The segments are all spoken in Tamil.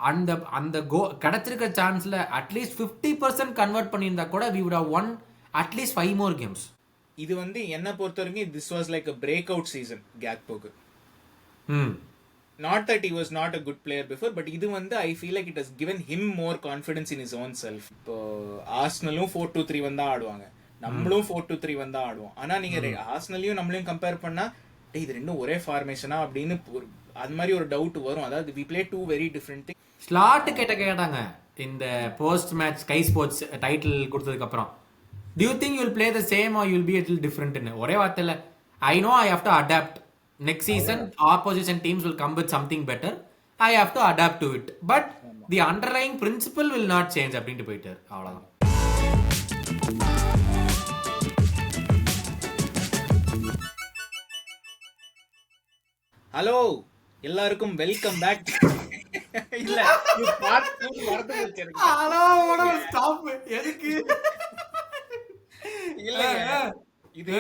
அந்த அந்த கிடைச்சிருக்க சான்ஸ்ல அட்லீஸ்ட் 50% கன்வெர்ட் பண்ணியிருந்தா கூட we would have won at least 5 more games. இது வந்து என்ன பொறுத்த வரைக்கும் this was like a break out season கேக்போக்கு. Not that he was not a good player before, but இது வந்து I feel like it has given him more confidence in his own self. இப்போ ஆர்சனலும் 4-2-3 வந்தா ஆடுவாங்க, நம்மளும் 4-2-3 வந்தா ஆடுவோம். ஆனா நீங்க ஆர்சனலையும் நம்மளையும் கம்பேர் பண்ணா இது ரெண்டும் ஒரே ஃபார்மேஷனா அப்படின்னு அது மாதிரி ஒரு டவுட் வரும். அதாவது we play two very different things. Slot கேட்டாங்க இந்த post match sky sports title கொடுத்ததுக்கு அப்புறம், do you think you will play the same or you will be a little different ன்னு ஒரே வார்த்தையில I know I have to adapt. Next season opposition teams will come with something better. I have to adapt to it. But the underlying principle will not change அப்படின்ட்டு போயிட்டார். அவ்வளவுதான். ஹலோ எல்லாருக்கும் வெல்கம் பேக். இல்ல இல்ல இது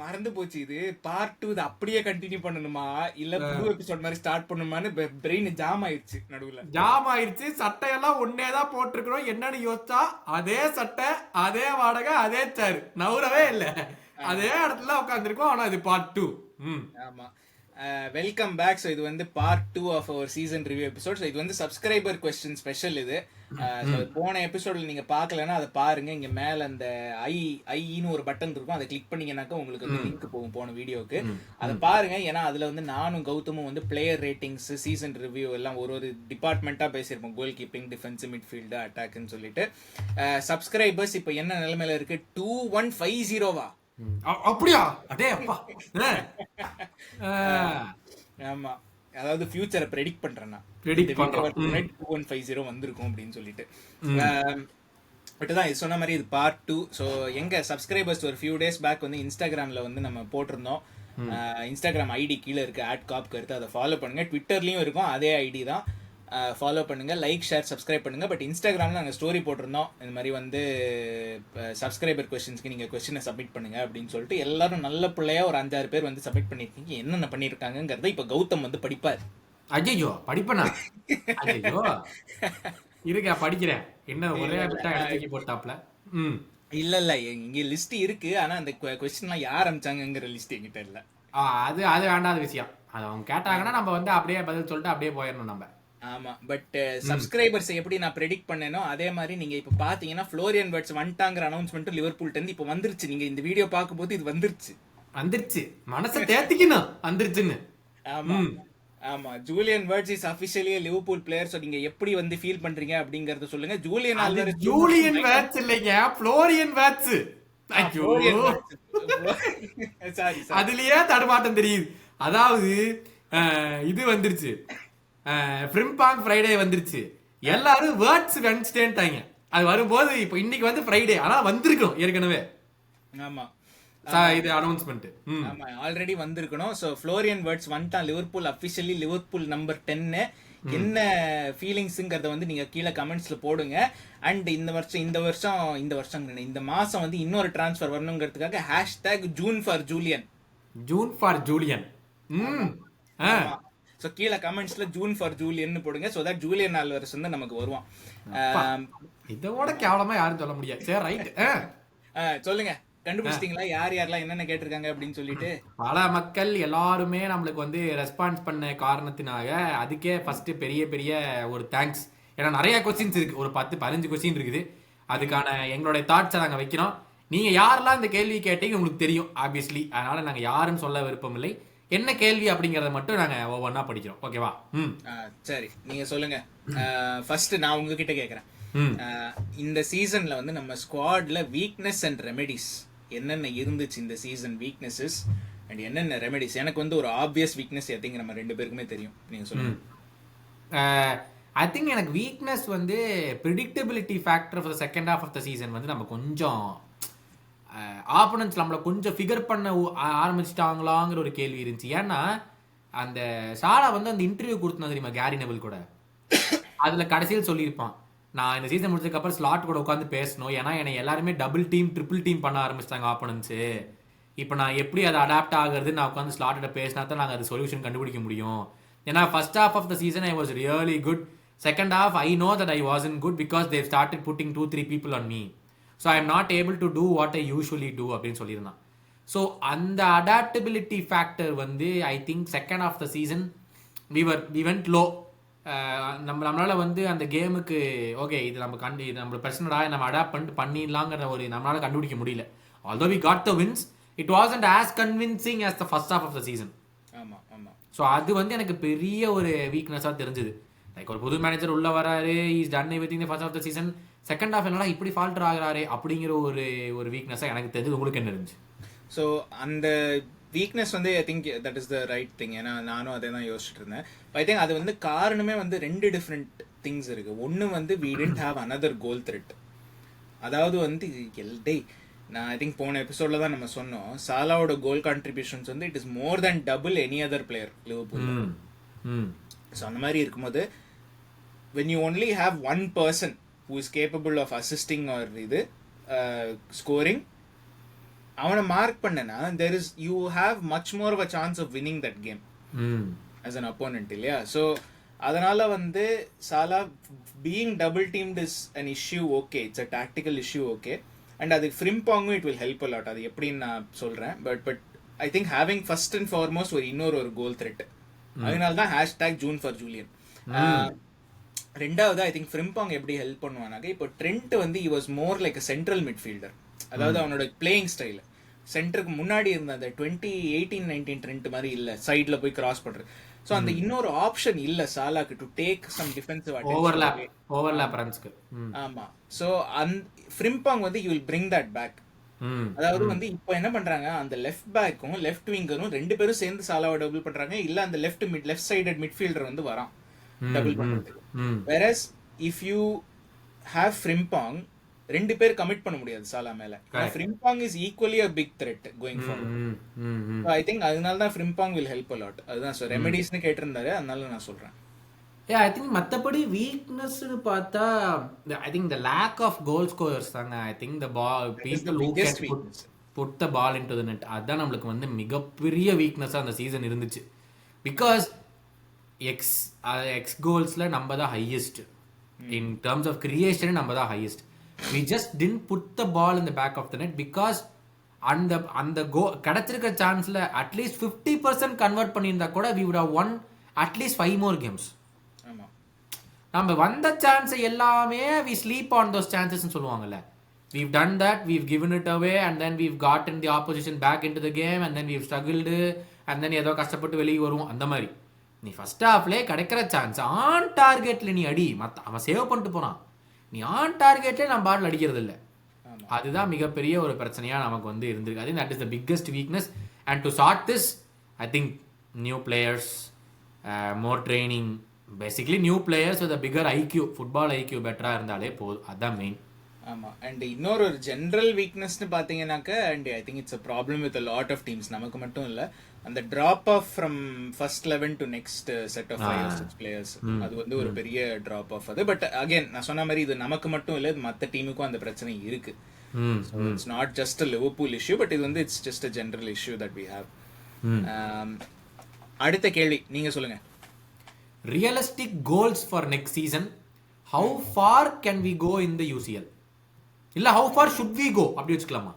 மறந்து போச்சு. இது பார்ட் 2 இது அப்படியே கண்டினியூ பண்ணணுமா இல்ல புது எபிசோட் மாதிரி ஸ்டார்ட் பண்ணணுமான்னு பிரெயின் ஜாம் ஆயிடுச்சு. நடுவுல ஜாம் ஆயிடுச்சு. சட்டையெல்லாம் ஒன்னேதான் போட்டிருக்கிறோம். என்னன்னு யோசிச்சா அதே சட்டை, அதே வாடகை, அதே சேர், நவுறவே இல்ல, அதே இடத்துல உட்காந்துருக்கோம். ஆனா இது பார்ட் 2. ஆமா, வெல்கம் பேக். ஸோ இது வந்து part 2 of our season review episode. So இது வந்து சப்ஸ்கிரைபர் கொஸ்டின் ஸ்பெஷல். இது போன எபிசோட்ல நீங்க பார்க்கலன்னா அதை பாருங்க. இங்க மேல அந்த ஐன்னு ஒரு பட்டன் இருக்கும், அதை கிளிக் பண்ணீங்கன்னாக்கா உங்களுக்கு வந்து லிங்க் போகும் போன வீடியோக்கு. அதை பாருங்க. ஏன்னா அதுல வந்து நானும் கௌதமும் வந்து பிளேயர் ரேட்டிங்ஸ், சீசன் ரிவ்யூ எல்லாம் ஒரு டிபார்ட்மெண்ட்டா பேசியிருப்போம். கோல் கீப்பிங், டிஃபென்ஸ், மிட்ஃபீல்டு, அட்டாக்னு சொல்லிட்டு. சப்ஸ்கிரைபர்ஸ் இப்போ என்ன நிலைமையில இருக்கு? 2150 அப்படியா? அடே அப்பா. ஆமா, அதாவது ஃபியூச்சரை ப்ரெடிக்ட் பண்றேன்னா 2150 வந்திருக்கும் அப்படின்னு சொல்லிட்டு. பட் தான் இது சொன்ன மாதிரி இது பார்ட் 2. ஸோ எங்க சப்ஸ்கிரைபர்ஸ் ஒரு ஃபியூ டேஸ் பேக் வந்து இன்ஸ்டாகிராம்ல வந்து நம்ம போட்டிருந்தோம். இன்ஸ்டாகிராம் ஐடி கீழே இருக்கு, @காப்கருத்து. அதை ஃபாலோ பண்ணுங்க. ட்விட்டர்லயும் இருக்கும் அதே ஐடி தான், ஃபாலோ பண்ணுங்க. லைக், ஷேர், சப்ஸ்கிரைப் பண்ணுங்க. பட் இன்ஸ்டாகிராமில் நாங்கள் ஸ்டோரி போட்டிருந்தோம் இந்த மாதிரி வந்து சப்ஸ்கிரைபர் கொஸ்டின்ஸ்க்கு நீங்கள் கொஸ்டினை சப்மிட் பண்ணுங்க அப்படின்னு சொல்லிட்டு. எல்லாரும் நல்ல பிள்ளையா ஒரு 5-6 பேர் வந்து சப்மிட் பண்ணியிருக்கீங்க. என்னென்ன பண்ணியிருக்காங்கிறத இப்போ கௌதம் வந்து படிப்பார். ஐயோ படிப்பனா? ஐயோ இருக்கா, படிக்கிறேன். என்ன ஒரே போட்டாப்ல? இல்ல இல்ல, இங்க லிஸ்ட் இருக்கு. ஆனா அந்த கொஸ்டின்லாம் யார் அனுப்பிச்சாங்கிற லிஸ்ட் எங்கிட்ட இல்ல. அது வேண்டாத விஷயம். அது அவங்க கேட்டாங்கன்னா நம்ம வந்து அப்படியே பதில் சொல்லிட்டு அப்படியே போயிடணும் நம்ம. ஆமா, பட் சப்ஸ்கிரைபர்ஸ் எப்படி நான் ப்ரெடிக்ட் பண்ணேனோ அதே மாதிரி நீங்க இப்ப பாத்தீங்கன்னா ஃப்ளோரியன் வர்ட்ஸ் வந்துட்டாங்கிற அனௌன்ஸ்மெண்ட் லிவர்பூல்ல இருந்து இப்ப வந்துருச்சு. நீங்க இந்த வீடியோ பார்க்கும்போது இது வந்துருச்சு. மனசை தேத்திக்கணும் வந்துருச்சுன்னு. ஆமா ஆமா, Julian words is officially Liverpool player. So நீங்க எப்படி வந்து ஃபீல் பண்றீங்க அப்படிங்கறத சொல்லுங்க. ஜூலியன் வர்ட்ஸ் இல்லைங்க, ஃப்ளோரியன் வர்ட்ஸ். சாரி, அதுலயே தடுமாட்டம் தெரியுது. அதாவது இது வந்துருச்சு, ஃப்ரிம்பாங் ஃப்ரைடே வந்துருச்சு. எல்லாரும் வேர்ட்ஸ் வென்ஸ்டேன்ட்டாங்க. அது வரும்போது இப்போ இன்னைக்கு வந்து ஃப்ரைடே, ஆனா வந்திருக்கும் ஏற்கனவே. ஆமா, இது அனௌன்ஸ்மெண்ட். ஆமா, ஆல்ரெடி வந்திருக்கணும். சோ ஃப்ளோரியன் வர்ட்ஸ் வந்துட்டான் லிவர்பூல் அபிஷியலி, லிவர்பூல் நம்பர் 10. என்ன ஃபீலிங்ஸ்ங்கிறத வந்து நீங்க கீழே கமெண்ட்ஸ்ல போடுங்க. அண்ட் இந்த வருஷம் இந்த மாசம் வந்து இன்னொரு டிரான்ஸ்ஃபர் வரணுங்கிறதுக்காக #ஜூன் ஃபார் ஜூலியன். ஸோ கீழே கமெண்ட்ஸ்ல ஜூன் ஃபார் ஜூலியன் போடுங்க. ஸோ தட் ஜூலியன் ஆல்வரஸ் வந்து நமக்கு வருவான். இதோட கேவலமா யாரும் சொல்ல முடியாது. சரி, ரைட். சொல்லுங்க, கண்டுபிடிச்சிட்டீங்களா யார் யாரெல்லாம் என்னென்ன கேட்டிருக்காங்க அப்படின்னு சொல்லிட்டு? பல மக்கள் எல்லாருமே நம்மளுக்கு வந்து ரெஸ்பான்ஸ் பண்ண காரணத்தினாக அதுக்கே ஃபர்ஸ்ட் பெரிய பெரிய ஒரு தேங்க்ஸ். ஏன்னா நிறைய கொஸ்டின்ஸ் இருக்கு, ஒரு 10-15 கொஸ்டின் இருக்குது. அதுக்கான எங்களுடைய தாட்ஸை நாங்கள் வைக்கிறோம். நீங்க யாரெல்லாம் இந்த கேள்வி கேட்டீங்க உங்களுக்கு தெரியும் ஆப்வியஸ்லி. அதனால நாங்கள் யாருன்னு சொல்ல விருப்பம் இல்லை. என்ன கேள்வி அப்படிங்கறத மட்டும் நாங்க ஒவ்வொன்னா படிக்கிறோம். ஓகேவா? சரி, நீங்க சொல்லுங்க. ஃபர்ஸ்ட் நான் உங்ககிட்ட கேக்குறேன். இந்த சீசன்ல வந்து நம்ம ஸ்குவாட்ல வீக்னஸ் அண்ட் ரெமெடிஸ் என்னென்ன இருந்துச்சு? இந்த சீசன் வீக்னஸஸ் அண்ட் என்னென்ன ரெமெடிஸ்? எனக்கு வந்து ஒரு ஆப்வியஸ் வீக்னஸ் எதுங்க நம்ம 2 பேருக்குமே தெரியும். நீங்க சொல்லுங்க. ஐ திங்க் எனக்கு வீக்னஸ் வந்து predictability factor for second half of the season வந்து நம்ம கொஞ்சம் ஆப்போனன்ட்ஸ் நம்மளை கொஞ்சம் ஃபிகர் பண்ண ஆரம்பிச்சிட்டாங்களாங்கிற ஒரு கேள்வி இருந்துச்சு. ஏன்னா அந்த சாலா வந்து அந்த இன்டர்வியூ கொடுத்தா தெரியுமா கேரி நெவில் கூட, அதுல கடைசியில் சொல்லியிருப்பான், நான் இந்த சீசன் முடிச்சதுக்கப்புறம் ஸ்லாட் கூட உட்காந்து பேசணும். ஏன்னா என்னை எல்லாருமே டபுள் டீம் ட்ரிபிள் டீம் பண்ண ஆரம்பிச்சிட்டாங்க ஆப்போனன்ட்ஸு. இப்போ நான் எப்படி அதை அடாப்ட் ஆகுறது, நான் உட்காந்து ஸ்லாட்டோட பேசினா தான் நாங்கள் அது சொல்யூஷன் கண்டுபிடிக்க முடியும். ஏன்னா first half of the season I was really good. Second half, I know that I wasn't good because they've started putting 2-3 people on me. So I'm not able to do what I usually do அப்படின்னு சொல்லியிருந்தான். ஸோ அந்த அடாப்டபிலிட்டி ஃபேக்டர் வந்து I think second of the season we went low. நம்மளால வந்து அந்த கேமுக்கு ஓகே இது நம்ம பிரச்சனைடா நம்ம அடாப்ட் பண்ணிடலாங்கிற ஒரு நம்மளால கண்டுபிடிக்க முடியல. although we got the wins, it wasn't as convincing as the first half of the season. So அது வந்து எனக்கு பெரிய ஒரு வீக்னஸாக தெரிஞ்சுது. லைக் ஒரு புது மேனேஜர் உள்ள வராரு, is done everything first of the season, second half என்னடா இப்படி ஃபால்டர் ஆகுறாரு அப்படிங்கிற ஒரு வீக்னஸாக எனக்கு தெரிஞ்சது. உங்களுக்கு என்ன இருந்துச்சு? ஸோ அந்த வீக்னஸ் வந்து I think that is the right thing. ஏன்னா நானும் அதே தான் யோசிச்சுட்டு இருந்தேன். ஐ திங்க் அது வந்து காரணமே வந்து 2 டிஃப்ரெண்ட் திங்ஸ் இருக்கு. ஒன்று வந்து we didn't have another goal threat. அதாவது வந்து நான் ஐ திங்க் போன எபிசோட்ல தான் நம்ம சொன்னோம், சாலாவோட கோல் கான்ட்ரிபியூஷன்ஸ் வந்து it is more then double any other player Liverpool. So அந்த மாதிரி இருக்கும்போது when you only have one person who is capable of assisting or scoring, அவனை மார்க் பண்ணனா there is you have much more of a chance of winning that game as an opponent இல்லையா? ஸோ அதனால வந்து சாலா being double teamed is an issue, okay, it's a tactical issue, okay, and அது ஃப்ரிம்பாங்கும் it will help a lot. அது எப்படின்னு நான் சொல்றேன். But I think having first and foremost ஒரு கோல் த்ரெட், அதனால தான் #JuneForJulian. ரெண்டாவது ஐ திங்க் ஃப்ரிம்பாங் எப்படி ஹெல்ப் பண்ணுவானாக்க, இப்போ ட்ரெண்ட் வந்து he was more like a central midfielder. அதாவது அவனோட பிளேயிங் ஸ்டைல் சென்டருக்கு முன்னாடி இருந்த அந்த 2018-19 ட்ரெண்ட் மாதிரி இல்ல, சைட்ல போய் கிராஸ் பண்றது. ஸோ அந்த இன்னொரு ஆப்ஷன் இல்ல சாலாக்கு to take some defensive overlap ரன்ஸ்க்கு. ஆமா. ஸோ ஃப்ரிம்பாங் வந்து you will bring that back. அதாவது வந்து இப்போ என்ன பண்றாங்க, அந்த லெஃப்ட் பேக்கும் லெஃப்ட் விங்கரும் 2 பேரும் சேர்ந்து சாலாவை டபுள் பண்றாங்க. இல்ல அந்த லெஃப்ட் சைடட் மிட்ஃபீல்டர் வந்து வரான் டபுள் பண்றதுக்கு. whereas if you have Frimpong 2 பேர் கமிட் பண்ண முடியாது சாலா மேல. Frimpong is equally a big threat going forward. so I think அதனால தான் Frimpong will help a lot. அதுதான் சோ ரெமெடிஸ்னு கேட்டிருந்தாரு, அதனால நான் சொல்றேன். ஐ திங்க் மற்றபடி வீக்னஸ்னு பார்த்தா I think the lack of goal scorers தாங்க. I think the people who can put the ball into the net, அதுதான் நம்மளுக்கு வந்து மிகப்பெரிய வீக்னஸாக அந்த சீசன் இருந்துச்சு. பிகாஸ் எக்ஸ் கோல்ஸில் நம்ம தான் highest, in terms of creation நம்ம தான் highest. we just didn't put the ball in the back of the net because அந்த கிடைச்சிருக்க சான்ஸ்ல அட்லீஸ்ட் 50% கன்வெர்ட் பண்ணியிருந்தா கூட we would have won at least 5 more games. நம்ம வந்த சான்ஸ் எல்லாமே we sleep on those chances ன்னு சொல்லுவாங்கல்ல. we've done that, we've given it away, and then we've gotten the opposition back into the game, and then we've struggled, and then ஏதோ கஷ்டப்பட்டு வெளியே வருவோம். அந்த மாதிரி நீ ஃபர்ஸ்ட் ஹாஃப்லேயே கிடைக்கிற சான்ஸ் ஆன் டார்கெட்ல நீ அடி, அவன் சேவ் பண்ணிட்டு போனான், நீ ஆன் டார்கெட்ல நம்ம பாட்டில் அடிக்கிறது இல்லை. அதுதான் மிகப்பெரிய ஒரு பிரச்சனையா நமக்கு வந்து இருந்திருக்கு. அது that is the biggest weakness. And to start this I think new players, more training, basically new players with bigger IQ, football IQ பெட்டரா இருந்தாலே போதும். அதுதான் மெயின். ஆமா. அண்ட் இன்னொரு ஜென்ரல் வீக்னஸ்னு பாத்தீங்கன்னாக்க, and I think it's a problem with a lot of teams, நமக்கு மட்டும் இல்ல, அந்த drop off from first 11 to next set of 5 or 6 players, அது வந்து ஒரு பெரிய drop off அது. பட் அகைன் நான் சொன்ன மாதிரி இது நமக்கு மட்டும் இல்ல, இது மற்ற டீமுக்கும் அந்த பிரச்சனை இருக்கு. So it's not just a Liverpool issue, but இது வந்து it's just a general issue that we have. அடுத்த கேள்வி நீங்க சொல்லுங்க. Realistic goals for next season, how far can we go in the UCL? இல்ல how far should we go அப்படி வச்சுக்கலாமா?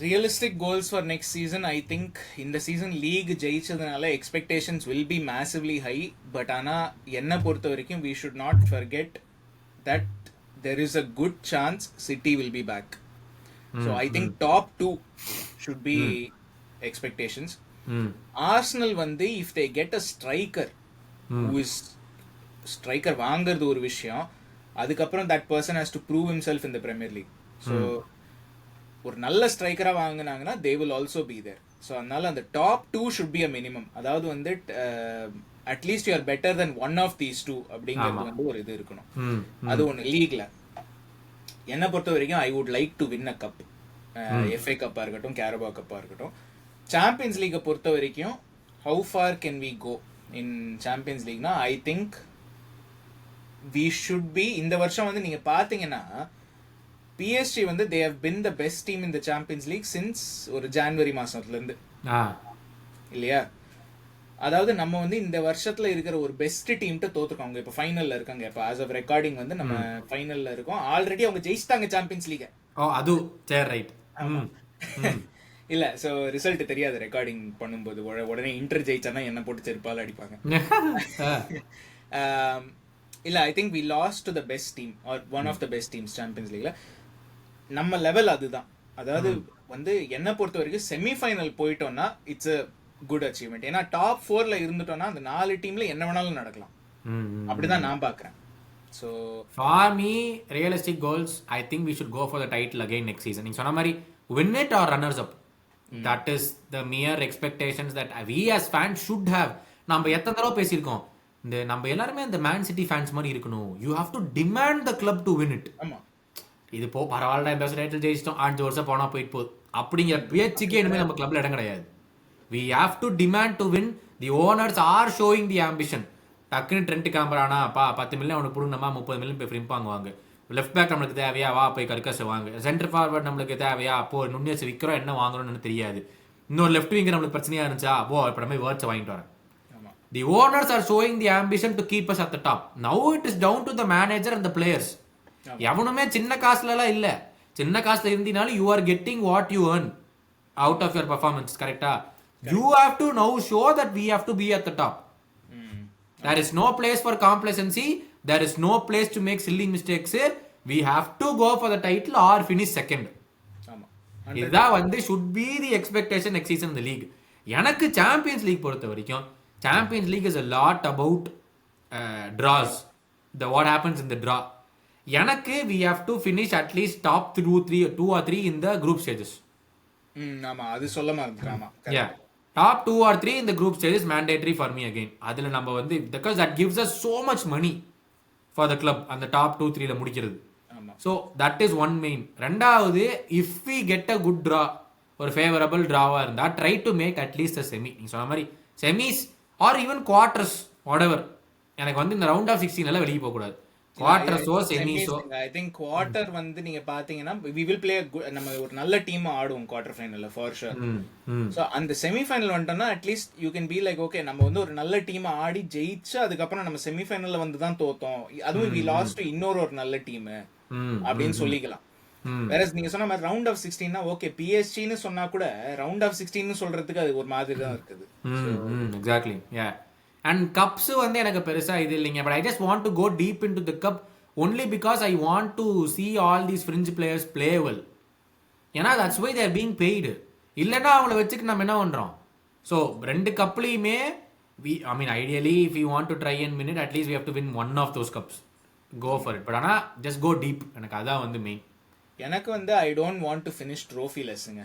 Realistic goals for next season, I think இந்த சீசன் லீக் ஜெயிச்சதுனால expectations will be massively high. But ஆனா என்ன பொறுத்த வரைக்கும் we should not forget that there is a good chance City will be back. So I think top 2 should be expectations. Arsenal வந்து if they get a striker who is striker வாங்குறது ஒரு விஷயம், அதுக்கப்புறம் that person has to prove himself in the Premier League. So ஒரு நல்ல ஸ்ட்ரைக்கரா வாங்குனாங்கன்னா they will also be there. So அதனால அந்த top 2 should be a minimum. அதாவது வந்து at least you are better than one of these two அப்படிங்கிறது வந்து ஒரு இது இருக்கணும். அது ஒன்று. லீக்ல என்ன பொறுத்த வரைக்கும் I would like to win a cup, FA கப்பா இருக்கட்டும், கேரபா கப்பா இருக்கட்டும். சாம்பியன்ஸ் லீக்கை பொறுத்த வரைக்கும் how far can we go in Champions லீக்னா I think we should be, இந்த வருஷம் வந்து நீங்க பாத்தீங்கன்னா PSG வந்து they have been the best team in the Champions League since ஒரு ஜான்வரி மாசத்துல இருந்து இல்லையா? அதாவது நம்ம வந்து இந்த வருஷத்துல இருக்கிற ஒரு பெஸ்ட் டீம்கிட்ட தோத்துருக்காங்க. இப்ப ஃபைனல்ல இருக்காங்க. இப்ப ஆஸ் ஆஃப் ரெக்கார்டிங் வந்து நம்ம ஃபைனல்ல இருக்கோம். ஆல்ரெடி அவங்க ஜெயிச்சிட்டாங்க சாம்பியன்ஸ் லீக். ஓ அது சரி ரைட். இல்ல சோ ரிசல்ட் தெரியாது ரெக்கார்டிங் பண்ணும்போது. உடனே இன்டர் ஜெயிச்சானா என்ன போட்டு செருப்பால அடிப்பாங்க. இல்ல I think we lost to the best team or one of the best teams Champions லீக்ல. நம்ம லெவல் அதுதான். அதாவது வந்து என்ன பொறுத்த வரைக்கும் செமிஃபைனல் போயிட்டோம்னா இட்ஸ் அ குட் அச்சீவ்மெண்ட். ஏன்னா டாப் 4ல இருந்துட்டோம்னா அந்த 4 டீம்ல என்ன வேணாலும் நடக்கலாம். அப்படிதான் நான் பாக்குறேன். So for me realistic goals I think we should go for the title again next season. நீங்கள் சொன்ன மாதிரி win it or runners up. That is the mere expectations that we as fans should have. நம்ம எத்தனை தடவை பேசியிருக்கோம், இந்த நம்ம எல்லாருமே இந்த மேன் சிட்டி ஃபேன்ஸ் மாதிரி இருக்கணும். You have to demand the club to win it. ஆமா இது பரவாயில்ல, இந்த வருஷம் டைட்டில் ஜெயிச்சிட்டோம், 5 வருஷம் போனால் போயிட்டு போகுது அப்படிங்கிற பேச்சுக்கே இனிமேல் நம்ம கிளப்ல இடம் கிடையாது. We have to demand to win. The owners are showing the ambition. டக்குன்னு ட்ரெண்ட் கேம்பரானா 10 மில்லியன் அவனுக்கு பிடுங்கணுமா, 30 மில்லியன் போய் ஃப்ரிம்ப் வாங்குவாங்க. லெஃப்ட் பேக் நம்மளுக்கு தேவையா, வா போய் கர்கஸ் வாங்க. சென்டர் ஃபார்வர்ட் நம்மளுக்கு தேவையா, அப்போ நுண்ணியஸ் விற்கிறோம், என்ன வாங்குறோம்னு தெரியாது. இன்னொரு லெஃப்ட் விங்கர் நம்மளுக்கு பிரச்சனையா இருந்துச்சா, இப்போ நம்ம வேர்ட்ஸை வாங்கிட்டு வரேன். The owners are showing the ambition to keep us at the top. Now it is down to the manager and the players. எவனுமே சின்ன காசுல எல்லாம் இல்ல. சின்ன காசுல இருந்தினாலும் you are getting what you earn out of your performance. கரெக்டா? You have to now show that we have to be at the top. There is no place for complacency. There is no place to make silly mistakes. We have to go for the title or finish second. இதுதான் வந்து should be the expectation next season in the league. எனக்கு சாம்பியன்ஸ் லீக் பொறுத்த வரைக்கும் Champions League is a lot about draws. What happens in the draw. எனக்கு we have to finish at least top 2 or 3 in the group stages. ஆமா அது சொல்ல மறந்துட்டாமா. Yeah. Top 2 or 3 in the group stages mandatory for me again. அதுல நம்ம வந்து because that gives us so much money for the club அந்த top 2 3ல முடிக்கிறது. So that is one main. ரெண்டாவது if we get a good draw ஒரு ஃபேவரபிள் டிராவா இருந்தா try to make at least a semi. நீங்க சொன்ன மாதிரி semis or even quarters whatever. எனக்கு வந்து இந்த ரவுண்ட் ஆஃப் 16 எல்லாம் வெளியே போக கூடாது. குவார்டர்ஸோ செமிஸோ ஐ திங்க் குவார்டர் வந்து நீங்க பாத்தீங்கன்னா we will play நம்ம ஒரு நல்ல டீம் ஆடுவோம் குவார்டர் ஃபைனல்ல ஃபார் ஷூர். சோ அந்த செமி ஃபைனல் வந்துட்டோம்னா at least you can B like okay நம்ம வந்து ஒரு நல்ல டீம் ஆடி ஜெயிச்சு அதுக்கப்புறம் நம்ம செமி ஃபைனல்ல வந்து தான் தோத்தோம், அதுவும் we lost to இன்னொரு ஒரு நல்ல டீம் அப்படின்னு சொல்லிக்கலாம். வேற நீங்க சொன்ன மாதிரி ரவுண்ட் ஆஃப் 16னா ஓகே பிஎஸ்ஜின்னு சொன்னா கூட ரவுண்ட் ஆஃப் 16னு சொல்றதுக்கு அது ஒரு மாதிரி தான் இருக்குது. எக்ஸாக்ட்லி. யா அண்ட் கப்ஸ் வந்து எனக்கு பெருசா இது இல்லைங்க. But I just want to go deep into the cup only because I want to see all these fringe players play well. ஏன்னா that's why they're being paid. இல்லைன்னா அவங்கள வச்சுட்டு நம்ம என்ன பண்றோம். ஸோ 2 கப்லையுமே I mean ideally if you want to try and win it at least we have to win one of those cups. Go for it. But ஆனால் ஜஸ்ட் கோ டீப். எனக்கு அதான் வந்து மெயின். எனக்கு வந்து I don't want to finish trophy லெஸ்ஸுங்க.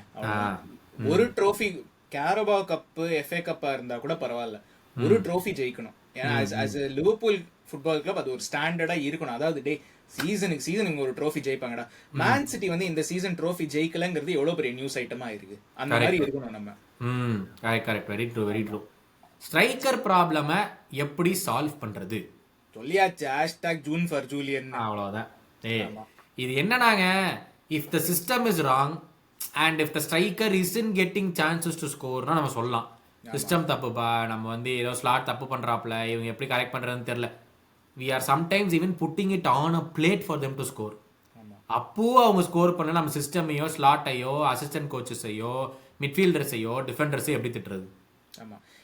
ஒரு ட்ரோஃபி கேரபா கப்பு எஃப்ஏ கப்பா இருந்தா கூட பரவாயில்ல, ஒரு ட்ரோஃபி ஜெயிக்கணும். ஏன்னா as a Liverpool football club அது ஒரு ஸ்டாண்டர்டா இருக்கணும். அதாவது டே சீசனுக்கு ஒரு ட்ரோஃபி ஜெயிப்பாங்கடா. மேன் சிட்டி வந்து இந்த சீசன் ட்ரோஃபி ஜெயிக்கலங்கிறது எவ்வளவு பெரிய நியூஸ் ஐட்டமா இருக்கு. அந்த மாதிரி இருக்கணும் நம்ம. Correct. Very true very true. Striker ப்ராப்ளமை எப்படி சால்வ் பண்றது சொல்லியாச்சு. #June for Julian. அவ்வளவுதான். இது என்னன்னாங்க, if the system is wrong and if the striker isn't getting chances to ஸ்கோர்னா நம்ம சொல்லலாம் சிஸ்டம் தப்புப்பா, நம்ம வந்து ஏதோ ஸ்லாட் தப்பு பண்றாப்ல, இவங்க எப்படி கரெக்ட் பண்றதுன்னு தெரியல. We are sometimes even putting it on a plate for them to score. அப்போ அவங்க ஸ்கோர் பண்ண நம்ம சிஸ்டமையோ ஸ்லாட்டையோ அசிஸ்டன்ட் கோச்சஸையோ மிட்ஃபீல்டர்ஸையோ டிஃபெண்டர்ஸையோ எப்படி திட்டுறது.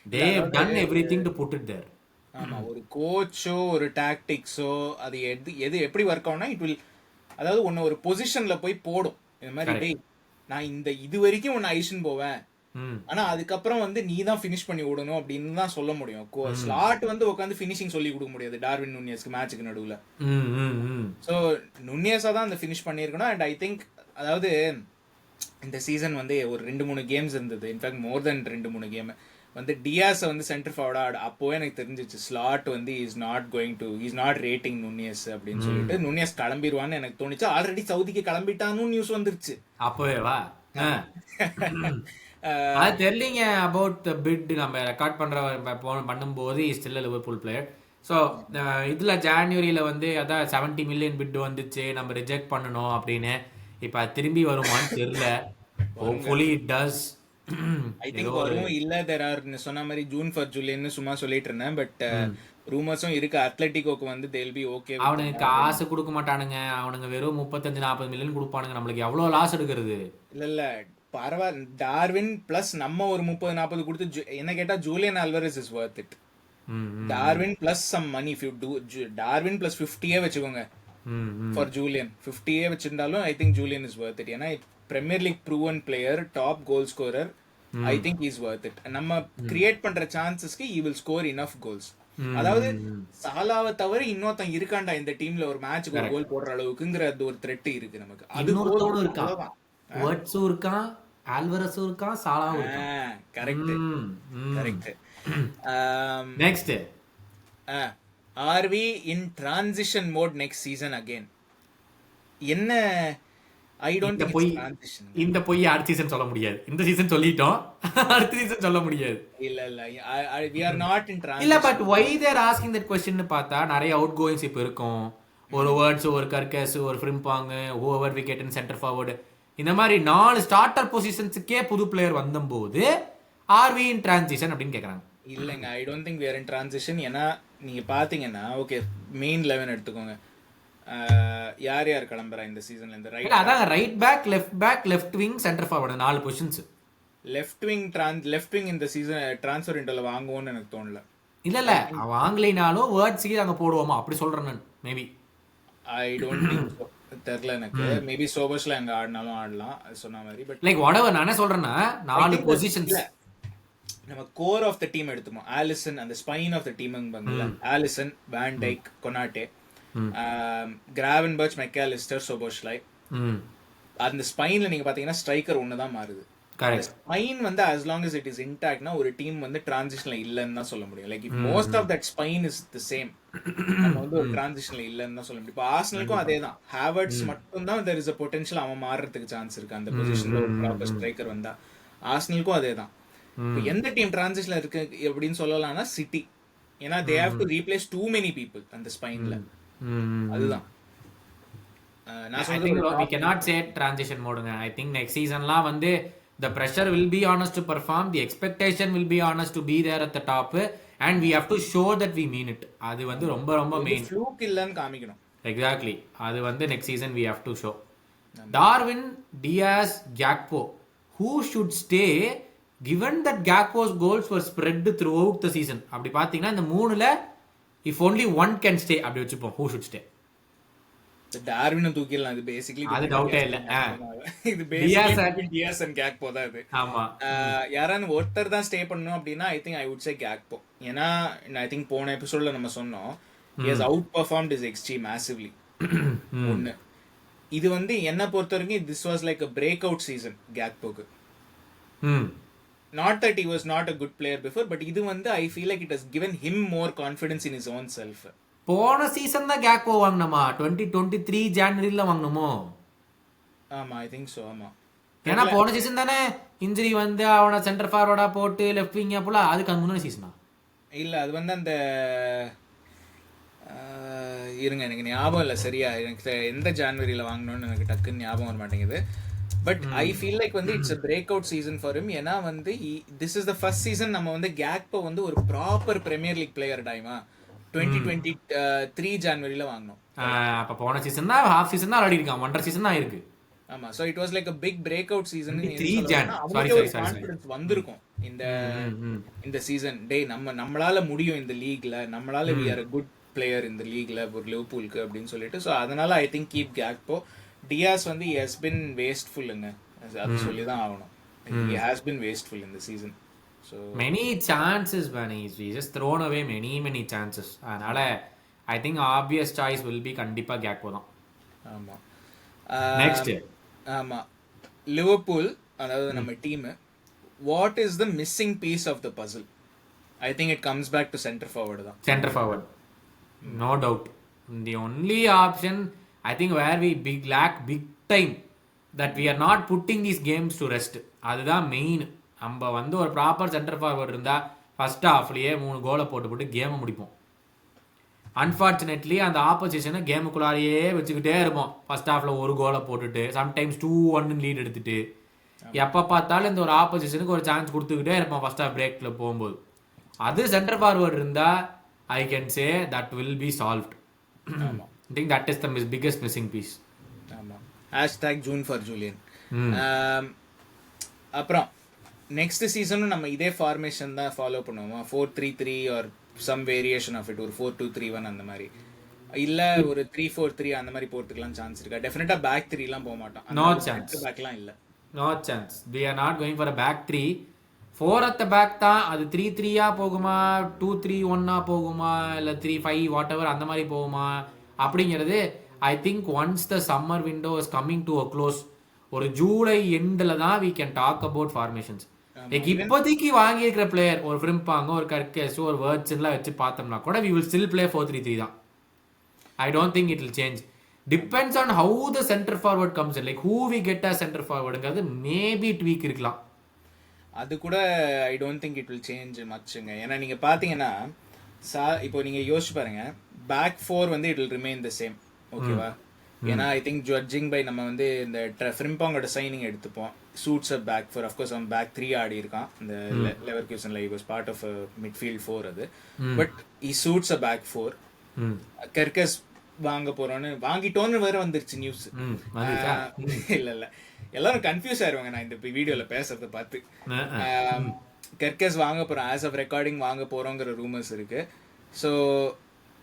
They have done everything to put it there. ஆமா, ஒரு கோச்சோ ஒரு டாக்டிக்ஸோ அது எது எப்படி ஒர்க் ஆகும்னா இட் வில், அதாவது உன்னை ஒரு பொசிஷன்ல போய் போடும். இந்த மாதிரி நான் இது வரைக்கும் உன்னை ஐஷன் போவேன், ஆனா அதுக்கப்புறம் வந்து நீ தான் ஃபினிஷ் பண்ணி விடணும் அப்படின்னு தான் சொல்ல முடியும். ஸ்லாட் வந்து உட்காந்து ஃபினிஷிங் சொல்லி கொடுக்க முடியாது டார்வின் நுனியஸ்க்கு மேட்சுக்கு நடுவுல. ஸோ நுனியஸா தான் அந்த ஃபினிஷ் பண்ணியிருக்கணும். அண்ட் ஐ திங்க் அதாவது இந்த சீசன் வந்து ஒரு 2-3 கேம்ஸ் இருந்தது, இன்ஃபேக்ட் மோர் தென் 2-3 கேம் வந்து டியாஸை வந்து சென்டர் ஃபார்வர்டா அப்போவே எனக்கு தெரிஞ்சிச்சு ஸ்லாட் வந்து இஸ் நாட் ரேட்டிங் நுனியஸ் அப்படின்னு சொல்லிட்டு நுனியஸ் கிளம்பிடுவான்னு எனக்கு தோணுச்சு. ஆல்ரெடி சவுதிக்கு கிளம்பிட்டான்னு நியூஸ் வந்துருச்சு அப்போவே. வா அது தெரியலீங்க அபவுட் த பிட். நம்ம ரெக்கார்ட் பண்ணும்போது ஸ்டில் லிவர்பூல் பிளேயர். ஸோ இதில் ஜான்வரியில் வந்து அதான் 70 மில்லியன் பிட் வந்துச்சு, நம்ம ரிஜெக்ட் பண்ணணும் அப்படின்னு. இப்போ அது திரும்பி வருமான்னு தெரியல. Hopefully it does. I think வரும் இல்ல தேர் ஆர் சொன்ன மாதிரி ஜூன் ஃபார் ஜூலைன்னு சும்மா சொல்லிட்டு இருந்தேன். பட் ரூமர்ஸும் இருக்கு அத்லெட்டிகோக்கு வந்து தேல் பி ஓகே. அவனுக்கு காசு கொடுக்க மாட்டானுங்க, அவனுங்க வெறும் 35-40 மில்லியன் கொடுப்பானுங்க. நம்மளுக்கு எவ்வளவு லாஸ் எடுக்கிறது? இல்ல பரவாயில்ல, டார்வின் பிளஸ் நம்ம ஒரு 30-40 கொடுத்து என்ன கேட்டா Julian Alvarez is worth it. Darwin plus some money if you to Darwin plus 50 வச்சுக்கோங்க ஃபார் ஜூலியன். 50 வச்சிருந்தாலும் I think Julian is worth it. ஏன்னா Premier League proven player, top goal scorer. I think is worth it. நம்ம கிரியேட் பண்ற சான்சஸ்க்கு he will score enough goals. அதாவது சாலாவை தவிர இன்னொருத்தன் இருக்காண்டா இந்த டீம்ல ஒரு மேட்ச்க்கு ஒரு கோல் போடுற அளவுக்குங்கிற ஒரு த்ரெட் இருக்கு நமக்கு. அது இன்னொருத்தோட இருக்கான், வர்ட்ஸும் இருக்கான், ஆல்வரஸும் இருக்கான், சாலாவும் இருக்கான். Correct correct. Next, are we in transition mode next season again? என்ன I don't think it's transition. இந்த போய் அடுத்த சீசன் சொல்ல முடியாது. இந்த சீசன் சொல்லிட்டோம், அடுத்த சீசன் சொல்ல முடியாது. இல்ல we are not in transition. இல்ல but why they are asking that question னு பார்த்தா நிறைய அவுட் கோயிங்ஸ் இப்ப இருக்கும். ஒரு வேர்ட்ஸ், ஒரு கர்கஸ், ஒரு ஃப்ரிம்பாங், ஓவர் விக்கெட் இன் சென்டர் ஃபார்வர்டு, இந்த மாதிரி 4 ஸ்டார்டர் பொசிஷன்ஸ்க்கே புது பிளேயர் வந்தபோது ஆர் வி இன் டிரான்சிஷன் அப்படின்னு கேக்குறாங்க. இல்லங்க, ஐ don't think we are in transition. ஏன்னா நீங்க பாத்தீங்கன்னா ஓகே மெயின் 11 எடுத்துக்கோங்க, யார் யார் கிளம்புறா இந்த சீசன்ல? இந்த right back, left wing, centre forward 4 positions. Left wing இந்த சீசன் ட்ரான்ஸ்ஃபர் விண்டோல வாங்குவோம்னு எனக்கு தோணல. இல்ல வாங்கலைனாலும் வேர்ட்ஸ்க்கு அங்க போடுவோமா அப்படி சொல்றேன் நான். Maybe I don't think so, தெரியல எனக்கு. மேபி சோபர்ஸ்ல அங்க ஆடினாலும் ஆடலாம் சொன்ன மாதிரி. பட் லைக் whatever நான் என்ன சொல்றேன்னா 4 பொசிஷன்ஸ் நம்ம கோர் ஆஃப் த டீம் எடுத்துமோ. ஆலிசன் அந்த ஸ்பைன் ஆஃப் த டீம்ங்கல Alisson, Van Dijk, Konate, Gravenberch, Mac Allister, Szoboszlai. அந்த ஸ்பைன்ல நீங்க பாத்தீங்கன்னா ஸ்ட்ரைக்கர் ஒண்ணுதான் மாறுது. ஸ்பைன் வந்து as long as it is intact னா ஒரு டீம் வந்து டிரான்சிஷன்ல இல்லன்னு தான் சொல்ல முடியும். Like most of that spine is the same. நம்ம வந்து ஒரு டிரான்சிஷன்ல இல்லன்னு தான் சொல்ல முடியும். இப்போ ஆர்சனலுக்கும் அதேதான். ஹாவர்ட்ஸ் மட்டும் தான் there is a potential அவன் மாறறதுக்கு சான்ஸ் இருக்கு அந்த பொசிஷன்ல ஒரு ப்ராப்பர் ஸ்ட்ரைக்கர் வந்தா. ஆர்சனலுக்கும் அதேதான். இப்போ எந்த டீம் டிரான்சிஷன்ல இருக்கு அப்படின்னு சொல்லலாம்னா சிட்டி. ஏன்னா they have to replace too many people அந்த ஸ்பைன்ல. அதுதான் நான் சொல்றது. we cannot say transition modeங்க. I think next seasonலாம் வந்து the pressure will be on us to perform, the expectation will be on us to be there at the top, and we have to show that we mean it. அது வந்து ரொம்ப ரொம்ப மெயின். ஃப்ளூக் இல்லன்னு காமிக்கணும். எக்ஸாக்ட்லி, அது வந்து next season we have to show. Darwin, Diaz, Gakpo, who should stay given that Gakpo's goals were spread throughout the season? அப்படி பாத்தீங்கன்னா இந்த மூணுல if only one can stay அப்படி வச்சுப்போம், who should stay? டார்வினை தூக்கிடலாம். இது பேசிக்கலி அது டவுட்டே இல்ல. இது பேசிக்கலி டியாஸ் அண்ட் கேக்போ தான் இது. ஆமா, யாரான ஒருத்தர் தான் ஸ்டே பண்ணனும் அப்படினா I think I would say கேக்போ. ஏனா ஐ திங்க் போன எபிசோட்ல நம்ம சொன்னோம் he has outperformed his XG massively. ஒன்னு இது வந்து என்ன பொறுத்தவரைக்கும் this was like a breakout season கேக்போக்கு. Not that he was not a good player before, but இது வந்து I feel like it has given him more confidence in his own self. போன சீசன் தான் கேக்போ வாங்கணுமா? 2023 ஜனவரில வாங்கணுமோ? ஆமா, ஐ திங்க் சோ. ஆமா, ஏன்னா போன சீசன் தானே இன்ஜரி வந்து அவன சென்டர் ஃபார்வர்டா போட்டு லெஃப்ட் விங் போல. அதுக்கு முன்னாடி சீசனா? இல்ல, அது வந்து அந்த இருங்க எனக்கு ஞாபகம் இல்ல சரியா. எனக்கு எந்த ஜனவரியில வாங்கணும்னு எனக்கு டக்குன்னு ஞாபகம் வர மாட்டேங்குது. பட் ஐ ஃபீல் லைக் வந்து it's a breakout season for him. ஏன்னா வந்து this is the first season நம்ம வந்து கேக்போ வந்து ஒரு ப்ராப்பர் பிரீமியர் லீக் பிளேயர் டைமா 2023 ஜனவரியில வாங்கணும். அப்ப போன சீசன் தான் ஹாஃப் சீசன் தான் ஆடி இருக்கான், 1.5 சீசன் தான் இருக்கு. ஆமா, so it was like a big breakout season. 3 John sorry confidence வந்திருக்கும் இந்த சீசன். டேய் நம்மளால முடியும் இந்த லீக்ல, நம்மளால we are a good player in the leagueல ஒரு லிவர்பூலுக்கு அப்படின்னு சொல்லிட்டு. சோ அதனால I think keep Gakpo. Diaz வந்து he has been wastefulங்க, அது சொல்லி தான் ஆகணும். he has been wasteful in the season. So many chances man, he just thrown away many chances. அதனால I think obvious choice will be கண்டிப்பா கேக்போ தான். ஆமா, நெக்ஸ்ட். ஆமா, லிவர்பூல் அதாவது நம்ம team, what is the missing piece of the puzzle? I think it comes back to center forward தான். Center forward, no doubt. The only option I think where we lack big time that we are not putting these games to rest. அதுதான் மெயின். நம்ம வந்து ஒரு ப்ராப்பர் சென்டர் ஃபார்வர்ட் இருந்தா ஃபர்ஸ்ட் ஹாஃப்லயே 3 கோலை போட்டு கேமை முடிப்போம். அன்ஃபார்ச்சுனேட்லி அந்த ஆப்போசிஷனை கேமுக்குள்ளாரையே வச்சுக்கிட்டே இருப்போம். ஃபர்ஸ்ட் ஹாஃப்ல 1 கோலை போட்டுட்டு சம்டைம்ஸ் 2-1 லீட் எடுத்துட்டு எப்போ பார்த்தாலும் இந்த ஒரு ஆப்போசிஷனுக்கு ஒரு சான்ஸ் கொடுத்துக்கிட்டே இருப்பான் ஃபர்ஸ்ட் ஹாஃப் பிரேக்கில் போகும்போது. அது சென்டர் ஃபார்வர்டு இருந்தால் I can say that will be solved. I think that is the biggest missing piece. ஆமாம், ஹேஷ்டாக் ஜூன் ஃபார் ஜூலியன். அப்புறம் நெக்ஸ்ட் சீசனும் நம்ம இதே ஃபார்மேஷன் தான் ஃபாலோ பண்ணுவோமா? 4-3-3 or some variation of it, ஒரு 4-2-3-1 அந்த மாதிரி, இல்ல ஒரு 3-4-3 அந்த மாதிரி போறதுக்குலாம் சான்ஸ் இருக்கா? டெஃபினட்டா பேக் 3 போக மாட்டோம். No chance. பேக்லாம் இல்ல. No chance. we are not going for a back 3. 4 at the back தான். அது 3-3 போகுமா, 2-3-1 போகுமா, இல்ல 3-5 வாட் எவர் அந்த மாதிரி போகுமா அப்படிங்கிறது I think once the summer window is coming to a close, ஒரு ஜூலை எண்டில் தான் we can talk about formations. இப்போதைக்கு வாங்கியிருக்கிற பிளேயர் ஒரு ஃப்ரிம்பாங்க, ஒரு கர்கஸ், ஒரு வேர்ட்ஸ்லாம் வச்சு பார்த்தோம்னா கூட we will still play 4-3-3 தான். I don't think it will change. Depends on how the center forward comes in, like who we get as center forwardங்கிறது மேபி ட்வீக் இருக்கலாம். அது கூட I don't think it will change மச்சுங்க. ஏன்னா நீங்க பாத்தீங்கன்னா இப்போ நீங்க யோசிச்சு பாருங்க, பேக் 4 வந்து it will remain the same, ஓகேவா? ஏன்னா ஐ திங்க் ஜட்ஜிங் பை நம்ம வந்து இந்த ஃப்ரிம்பாங்கோட சைனிங் எடுத்துப்போம், சூட்ஸ் அ பேக் 4. அஃப்கோர்ஸ் அவன் பேக் 3 ஆடி இருக்கான் இந்த லெவர்குசன்ல, he was part of midfield 4 அது. But he suits a back 4. Kerkez வாங்க போறோன்னு வாங்கிட்டோன்னு வேற வந்துருச்சு நியூஸ். இல்ல எல்லாரும் கன்ஃபியூஸ் ஆயிருவாங்க நான் இந்த வீடியோல பேசுறத பார்த்து. கர்கஸ் வாங்க போறோம், ஆஸ் ஆஃப் ரெக்கார்டிங் வாங்க போறோங்கிற ரூமர்ஸ் இருக்கு. ஸோ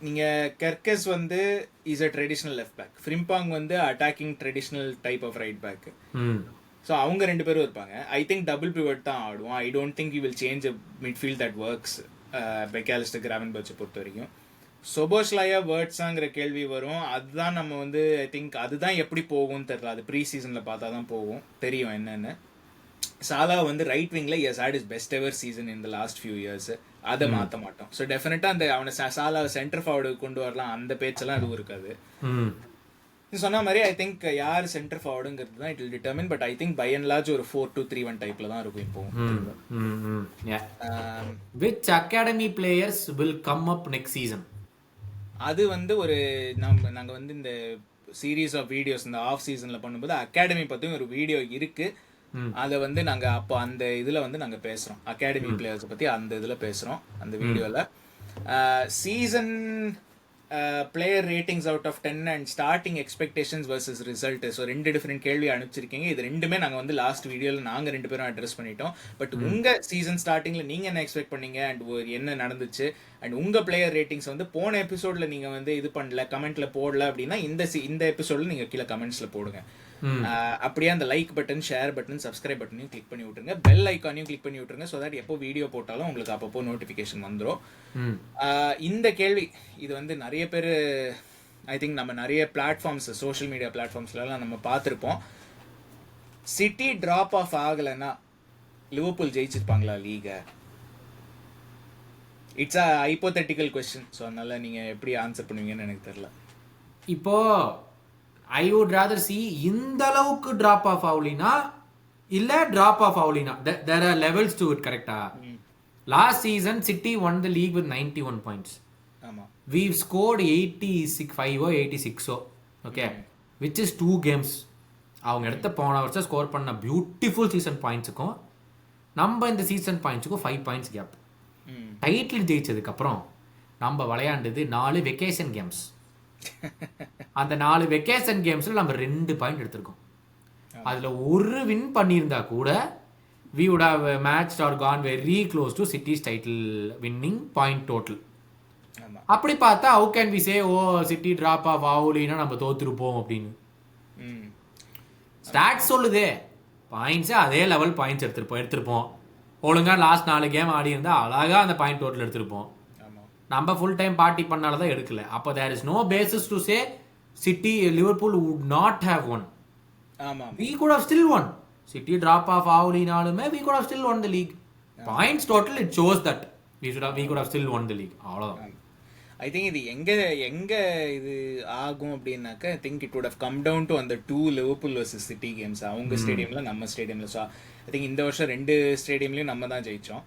நீங்க கர்கஸ் வந்து is a traditional left back, Frimpong வந்து attacking traditional type of right back. So அவங்க 2 பேரும் இருப்பாங்க. ஐ திங்க் டபுள் பிவட் தான் ஆடுவோம். I don't think you will change a midfield that works Mac Allister கிராவன்பெர்ச்சை பொறுத்த வரைக்கும். சொபோஸ்லாயா வேர்ட்ஸாங்கிற கேள்வி வரும். அதுதான் நம்ம வந்து ஐ திங்க் அதுதான் எப்படி போகும்னு தெரியல, அது ப்ரீ சீசன்ல பார்த்தா தான் போகும் தெரியும் என்னன்னு. சாலா வந்து ரைட் விங்ல he's had his best ever season in the last few years, அதை மாற்ற மாட்டோம். ஸோ டெஃபினட்டா அந்த அவனை சாலாவை சென்டர் ஃபார்வர்டு கொண்டு வரலாம், அந்த பேச்செல்லாம் எதுவும் இருக்காது. சொன்ன மாதிரி ஐ திங்க் யார் சென்டர் ஃபார்வர்டுங்கிறது தான் it will determine. But I think by and large ஒரு 4-2-3-1 டைப்ல தான் இருக்கும் இப்போ. which academy players will come up next season? அது வந்து ஒரு நாங்கள் வந்து இந்த சீரீஸ் ஆஃப் வீடியோஸ் இந்த ஆஃப் சீசனில் பண்ணும்போது அகாடமி பற்றியும் ஒரு வீடியோ இருக்கு. அதை வந்து நாங்கள் அப்போ அந்த இதில் வந்து நாங்கள் பேசுகிறோம், அகாடமி பிளேயர்ஸை பற்றி அந்த இதில் பேசுகிறோம் அந்த வீடியோவில். Season player ratings out of 10 and starting expectations versus result. So 2 different கேள்வி அனுப்பிச்சிருக்கீங்க. இது 2மே நாங்கள் வந்து லாஸ்ட் வீடியோவில் நாங்கள் 2 பேரும் அட்ரஸ் பண்ணிட்டோம். பட் உங்கள் சீசன் ஸ்டார்டிங்கில் நீங்கள் என்ன எக்ஸ்பெக்ட் பண்ணீங்க அண்ட் என்ன நடந்துச்சு அண்ட் உங்கள் பிளேயர் ரேட்டிங்ஸ் வந்து போன எபிசோடில் நீங்கள் வந்து இது பண்ணல, கமெண்ட்டில் போடல அப்படின்னா இந்த எபிசோடில் நீங்கள் கீழே கமெண்ட்ஸில் போடுங்க. அப்படியே அந்த like button, share button, subscribe பட்டனையும் கிளிக் பண்ணி விட்டுருங்க, பெல் ஐக்கானையும் கிளிக் பண்ணி விட்டுருங்க. ஸோ தட் எப்போ வீடியோ போட்டாலும் உங்களுக்கு அப்பப்போ நோட்டிஃபிகேஷன் வந்துடும். இந்த கேள்வி இது வந்து நிறைய பேர் ஐ திங்க் நம்ம நிறைய பிளாட்ஃபார்ம்ஸ், சோஷியல் மீடியா பிளாட்ஃபார்ம்ஸ்லாம் நம்ம பார்த்துருப்போம். சிட்டி ட்ராப் ஆஃப் ஆகலைன்னா லிவர்பூல் ஜெயிச்சிருப்பாங்களா லீகை? It's a hypothetical question. So அதனால நீங்கள் எப்படி ஆன்சர் பண்ணுவீங்கன்னு எனக்கு தெரியல. இப்போ ஐ வுட் ராதர் சி இந்த அளவுக்கு ட்ராப் ஆஃப் ஆகலினா இல்ல ட்ராப் ஆஃப் ஆகலினா there are levels to it. கரெக்டா? Last season City won the league with 91 points. We've scored 85 or 86, okay, which is 2 games. அவங்க எடுத்த போன வருஷம் ஸ்கோர் பண்ண பியூட்டிஃபுல் சீசன் பாயிண்ட்ஸுக்கும் நம்ம இந்த சீசன் பாயிண்ட்ஸுக்கும் 5 பாயிண்ட்ஸ் கேப். டைட்டில் ஜெயிச்சதுக்கப்புறம் நம்ம விளையாண்டது 4 வெக்கேஷன் கேம்ஸ். அந்த 4 வெக்கேஷன் கேம்ஸில் நம்ம 2 பாயிண்ட் எடுத்திருக்கோம். அதில் ஒரு வின் பண்ணியிருந்தா கூட we would have matched or gone very close to City's title winning point total. அப்படி பார்த்தா how can we say City drop off ஆகலினா நம்ம தோத்துருப்போம் அப்படின்னு? ஸ்டாட்ஸ் சொல்லுதே பாயிண்ட்ஸே அதே லெவல் பாயிண்ட்ஸ் எடுத்திருப்போம். ஒழுங்கா லாஸ்ட் 4 கேம் ஆடி இருந்தா அழகா அந்த பாயிண்ட் டோட்டல் எடுத்திருப்போம். நம்ம ஃபுல் டைம் பார்ட்டி பண்ணால தான் எடுக்கல. அப்போ there is no basis to say City Liverpool would not have won. we could have still won. City drop off ஆகலினாலுமே we could have still won the league. Points total it shows that we could have still won the league. அவ்வளவுதான். ஐ திங்க் இது எங்க இது ஆகும் அப்படின்னாக்க I think it would have come down to அந்த 2 லிவர்பூல் வர்சஸ் சிட்டி கேம்ஸ், அவங்க ஸ்டேடியம்ல நம்ம ஸ்டேடியம்ல. ஸோ ஐ திங்க் இந்த வருஷம் 2 ஸ்டேடியம்லயும் நம்ம தான் ஜெயிச்சோம்.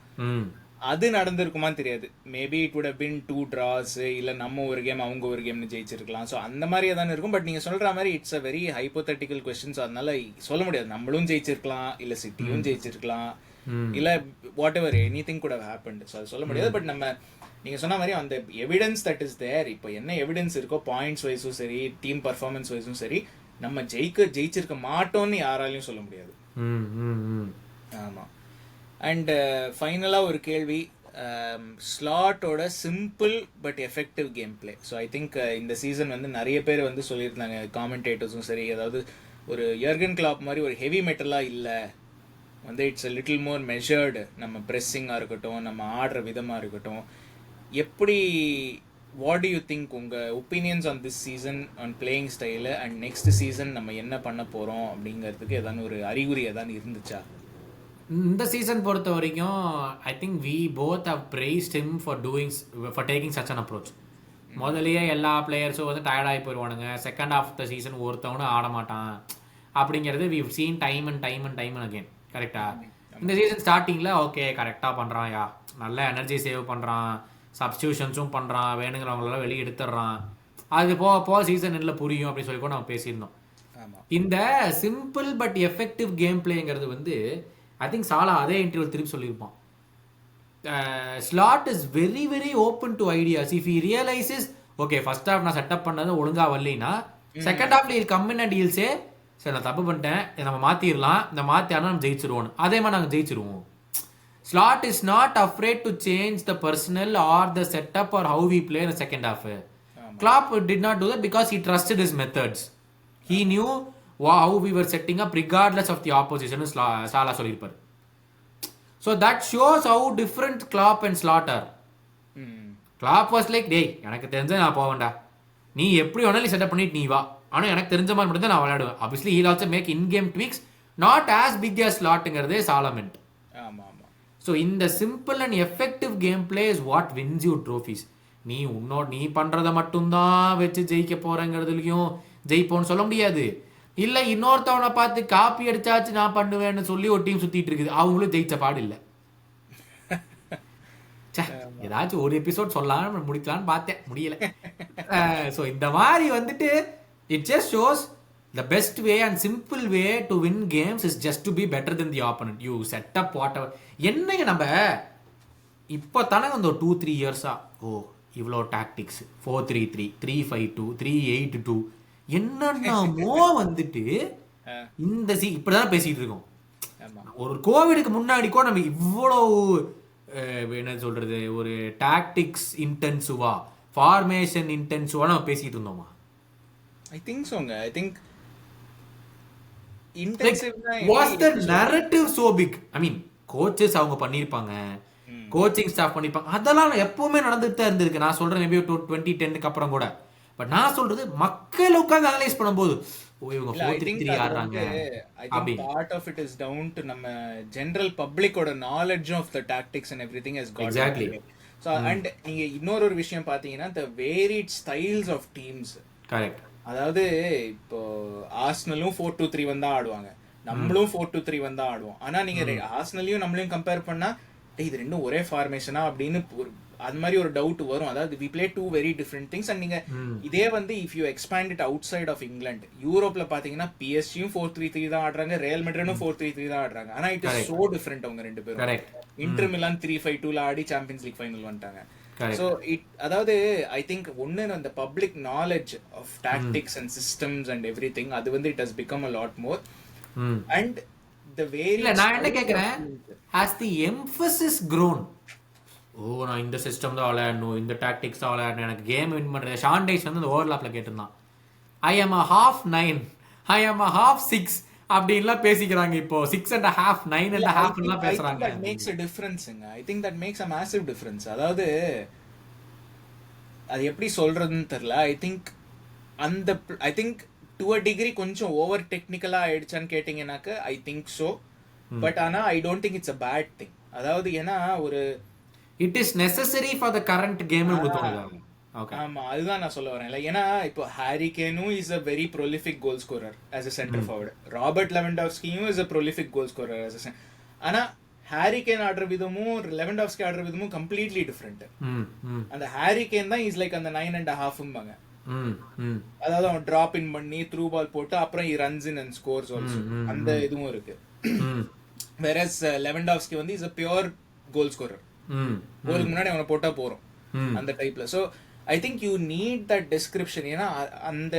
அது நடந்திருக்குமான்னு தெரியாது. Maybe it would have been 2 draws, இல்ல நம்ம ஒரு கேம் அவங்க ஒரு கேம்னு ஜெயிச்சிருக்கலாம். ஸோ அந்த மாதிரியே தானே இருக்கும். பட் நீங்க சொல்ற மாதிரி it's a very hypothetical question. So அதனால சொல்ல முடியாது. நம்மளும் ஜெயிச்சிருக்கலாம், இல்ல சிட்டியும் ஜெயிச்சிருக்கலாம், இல்ல whatever anything could have happened. So அது சொல்ல முடியாது. பட் நம்ம நீங்க சொன்ன மாதிரி அந்த எவிடன்ஸ் தட் இஸ் தேர், இப்போ என்ன எவிடன்ஸ் இருக்கோ பாயிண்ட்ஸ் வைஸும் சரி, டீம் பர்ஃபார்மன்ஸ் வைஸும் சரி, நம்ம ஜெயிச்சிருக்க மாட்டோம்னு யாராலையும் சொல்ல முடியாது. ஆமா. அண்ட் ஃபைனலாக ஒரு கேள்வி, ஸ்லாட்டோட simple but effective game play. So I think இந்த சீசன் வந்து நிறைய பேர் வந்து சொல்லியிருந்தாங்க, காமெண்டேட்டர்ஸும் சரி, அதாவது ஒரு யர்கன் கிளாப் மாதிரி ஒரு ஹெவி மெட்டலாக இல்லை, வந்து it's a little more measured. நம்ம ப்ரெஸ்ஸிங்காக இருக்கட்டும், நம்ம ஆடுற விதமாக இருக்கட்டும். எப்படி, வாட் டு யூ திங்க், உங்கள் opinions on this season, on playing style, and next season நம்ம என்ன பண்ண போகிறோம் அப்படிங்கிறதுக்கு ஏதாவது ஒரு அறிகுறி ஏதாவது இருந்துச்சா? இந்த சீசன் பொறுத்த வரைக்கும் I think we both have praised him for taking such an approach. முதலையே எல்லா பிளேயர்ஸும் வந்து டயர்டாகி போயிடுவானுங்க, செகண்ட் ஆஃப் த சீசன் ஒருத்தவனும் ஆட மாட்டான் அப்படிங்கிறது we seen time and again. கரெக்டாக இந்த சீசன் ஸ்டார்டிங்கில் ஓகே கரெக்டாக பண்ணுறான், யா நல்ல எனர்ஜி சேவ் பண்ணுறான், சப்ஸ்டியூஷன்ஸும் பண்ணுறான், வேணுங்கிறவங்களெல்லாம் வெளியே எடுத்துடுறான், அது போக சீசன் எல்லாம் புரியும் அப்படின்னு சொல்லி கூட நம்ம பேசியிருந்தோம். இந்த சிம்பிள் பட் எஃபெக்டிவ் கேம் பிளேங்கிறது வந்து ஐ திங்க் சாலா அதே இன்டர்வியூ திருப்பி சொல்லியிருப்பான். Slot is very very open to ideas. If he realises okay first half நான் செட்டப் பண்ணது ஒழுங்கா வரலைன்னா செகண்ட் ஹாஃப்ல இல் கம் இன் அண்ட் இல் சே சரி நான் தப்பு பண்ணிட்டேன், இதை நம்ம மாற்றிடலாம், இந்த மாற்றினா நம்ம ஜெயிச்சிருவோம், அதே மாதிரி நாங்கள் ஜெயிச்சிருவோம். Slot is not afraid to change the personnel or the setup or how we play in the second half. Klopp did not do that because he trusted his methods. He knew how we were setting up regardless of the opposition. Salah solirpar. So that shows how different Klopp and Slot are. Klopp was like, டேய் எனக்கு தெரிஞ்ச நான் போவேன்டா, நீ எப்படி வேணாலும் செட்டப் பண்ணிட்டு நீ வா, ஆனால் எனக்கு தெரிஞ்ச மாதிரி மட்டும் தான் நான் விளையாடுவேன். Obviously he'll also make in-game tweaks, not as big as Slotங்கிறதே Salah meant. ஸோ இந்த simple and effective game play is what wins you trophies. நீ பண்ணுறதை மட்டும்தான் வச்சு ஜெயிக்க போகிறேங்கிறதுலையும் ஜெயிப்போன்னு சொல்ல முடியாது. இல்லை இன்னொருத்தவனை பார்த்து காப்பி அடிச்சாச்சு நான் பண்ணுவேன்னு சொல்லி ஒரு டீம் சுற்றிட்டு இருக்குது, அவங்களும் ஜெயிச்ச பாடு இல்லை. ஏதாச்சும் ஒரு எபிசோட் சொல்லலாம் முடிக்கலான்னு பார்த்தேன், முடியல. ஸோ இந்த மாதிரி வந்துட்டு it just shows the best way and simple way to win games is just to be better than the opponent. You set up whatever. என்னங்க நம்ம இப்போ தானே வந்து ஒரு 2-3 இயர்ஸா இவ்வளோ டாக்டிக்ஸ் 4-3-3, 3-5-2, 3-8-2 என்னென்னமோ வந்துட்டு இந்த இப்படிதான் பேசிட்டு இருக்கோம். ஒரு கோவிடுக்கு முன்னாடி கூட நம்ம இவ்வளோ என்ன சொல்றது, ஒரு டாக்டிக்ஸ் இன்டென்சிவா, ஃபார்மேஷன் இன்டென்சிவா நம்ம பேசிட்டு இருந்தோமா? I think so. I think was the narrative so big? I mean coaches அவங்க பண்ணிருப்பாங்க, கோச்சிங் ஸ்டாஃப் பண்ணிருப்பாங்க, அதெல்லாம் எப்பவுமே நடந்துட்டு தான் இருந்திருக்கு. நான் சொல்றேன் மேபி 2010க்கு அப்புறம் கூட. பட் நான் சொல்றது மக்கள் உட்கார்ந்து அனலைஸ் பண்ணும்போது இவங்க 4-3-3 ஆடுறாங்க அப்படி. Part of it is down to நம்ம ஜெனரல் பப்ளிக்கோட knowledge of the tactics and everything has got. Exactly. So and நீங்க இன்னொரு விஷயம் பாத்தீங்கன்னா the varied styles of teams. Correct. அதாவது இப்போ ஆர்சனலும் 4-2-3 வந்தா ஆடுவாங்க, நம்மளும் 4-2-3 வந்தா ஆடுவோம். ஆனா நீங்க ஆர்சனலையும் நம்மளையும் கம்பேர் பண்ணா இது ரெண்டும் ஒரே ஃபார்மேஷனா அப்படின்னு அது மாதிரி ஒரு டவுட் வரும். அதாவது we play two very different things. and நீங்க இதே வந்து if you expand it outside of England, யூரோப்ல பாத்தீங்கன்னா பிஎஸ்ஜியும் 4-3-3 தான் ஆடுறாங்க, ரியல் மெட்ரிடும் 4-3-3 தான் ஆடுறாங்க. ஆனா இட் இஸ் சோ டிஃபரெண்ட் அவங்க ரெண்டு பேரும். இன்டர் மிலான் 3-5-2ல ஆடி சாம்பியன்ஸ் லீக் ஃபைனல் வந்துட்டாங்க. So அதாவது ஐ திங்க் ஒன்னு அந்த public knowledge of tactics and systems and everything அது வந்து it has become a lot more. and the very நான் என்ன கேக்குறேன், has the emphasis grown? நான் இந்த சிஸ்டம் தான் விளையாடணும், இந்த டாக்டிக்ஸ் தான் விளையாடணும், எனக்கு கேம் வின் பண்றது. ஷாண்டேஸ் வந்து அந்த ஓவர்லாப்ல கேட்டிருந்தான், ஐ am a half 9, I am a half 6 அப்படின்லாம் பேசிக்கிறாங்க. இப்போ 6.5, 9.5 பேசுறாங்க. That makes a difference. I think that makes a massive difference. அதாவது அது எப்படி சொல்றதுன்னு தெரியல. I think to a degree கொஞ்சம் ஓவர் டெக்னிக்கலா ஆயிடுச்சான்னு கேட்டீங்கன்னாக்க ஐ திங்க் ஸோ. பட் ஆனா I don't think it's a bad thing. அதாவது ஏன்னா ஒரு it is necessary for the current game. ஆமா, அதுதான் நான் சொல்ல வரேன். ஏன்னா இப்போ ஹாரி கேனும் is a very prolific goal scorer as a center forward. Robert லெவன்டாவ்ஸ்கியும் is a prolific goal scorer as a ஆனா ஹாரி கேன் ஆடுற விதமும் லெவன்டாவ்ஸ்கி ஆடுற விதமும் கம்ப்ளீட்லி டிஃப்ரெண்ட். அந்த ஹாரி கேன் தான் இஸ் லைக் அந்த 9.5 அதாவது அவன் டிராப் இன் பண்ணி த்ரூ பால் போட்டு அப்புறம் runs in and scores also அந்த இதுவும் இருக்கு. whereas லெவன்டாவ்ஸ்கி வந்து is a pure goal scorer. கோலுக்கு முன்னாடி அவனை போட்டா போறோம் அந்த டைப்ல. So I think you need that description. ஏன்னா அந்த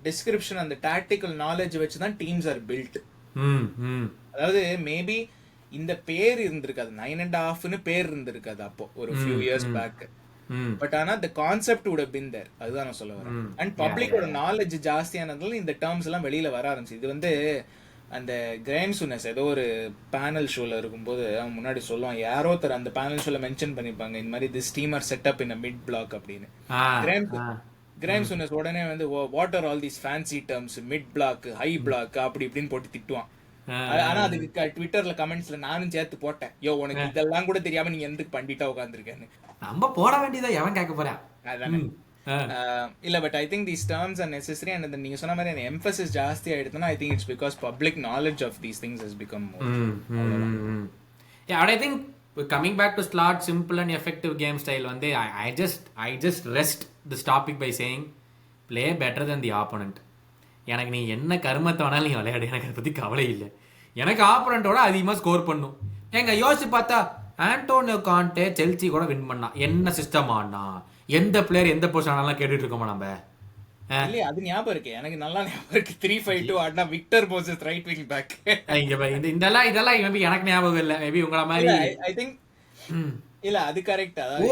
டிஸ்கிரிப்ஷன் அந்த டாக்டிக்கல் நாலேஜ் வச்சு தான் டீம்ஸ் ஆர் பில்ட். அதாவது மேபி இந்த பேர் இருந்திருக்காது, 9.5 பேர் இருந்திருக்காது அப்போ ஒரு ஃபியூ இயர்ஸ் பேக். பட் ஆனா the concept would have been there. அதுதான் நான் சொல்ல வரேன். அண்ட் பப்ளிக்கோட நாலேஜ் ஜாஸ்தியானதுனால இந்த டேர்ம்ஸ் எல்லாம் வெளியில வர ஆரம்பிச்சு. இது வந்து அந்த கிரேம் சுனஸ் ஏதோ ஒரு பேனல் ஷோல இருக்கும்போது அவன் முன்னாடி சொல்லுவான், யாரோ தர அந்த பேனல் ஷோல மென்ஷன் பண்ணிருப்பாங்க இந்த மாதிரி this team are setup in mid block அப்படின்னு. கிரேம் சுனஸ் உடனே வந்து what are all these fancy terms, mid block, high block அப்படி இப்படின்னு போட்டு திட்டுவான். ஆனா அதுக்கு ட்விட்டர்ல கமெண்ட்ஸ்ல நானும் சேர்த்து போட்டேன், யோ உனக்கு இதெல்லாம் கூட தெரியாம நீங்க எதுக்கு பண்டிட்டா உட்காந்துருக்கேன்னு. நம்ம போட வேண்டியதா எவன் கேட்க போறான். அதானே இல்ல. But I think these terms are necessary. And நீங்க சொன்ன மாதிரி அந்த எம்பசிஸ் ஜாஸ்தி ஆயிடுதுன்னா I think it's because public knowledge of these things has become more. Yeah, and I think coming back to Slot simple and effective game style வந்து I just rest this topic by saying play better than the opponent. எனக்கு நீ என்ன கருமத்தை வேணாலும் நீ விளையாடு, எனக்கு அதை பற்றி கவலை இல்லை. எனக்கு ஆப்போனண்ட்டோட அதிகமாக ஸ்கோர் பண்ணும். எங்க யோசிச்சு பார்த்தா ஆண்டோனியோ கான்டே செல்சி கூட வின் பண்ணா, என்ன சிஸ்டம் ஆனா, எந்த பிளேயர் எந்த பொசிஷன் ஆனாலும் கேட்டுட்டு இருக்கோமா நம்ம. இல்ல அது ஞாபகம் இருக்கு, எனக்கு நல்லா ஞாபகம் இருக்கு. 3-5-2 ஆடினா Victor Moses right wing back. இதெல்லாம் எனக்கு ஞாபகம் இல்லை. மேபி உங்கள மாதிரி ஐ திங்க் இல்ல அது கரெக்ட். அதாவது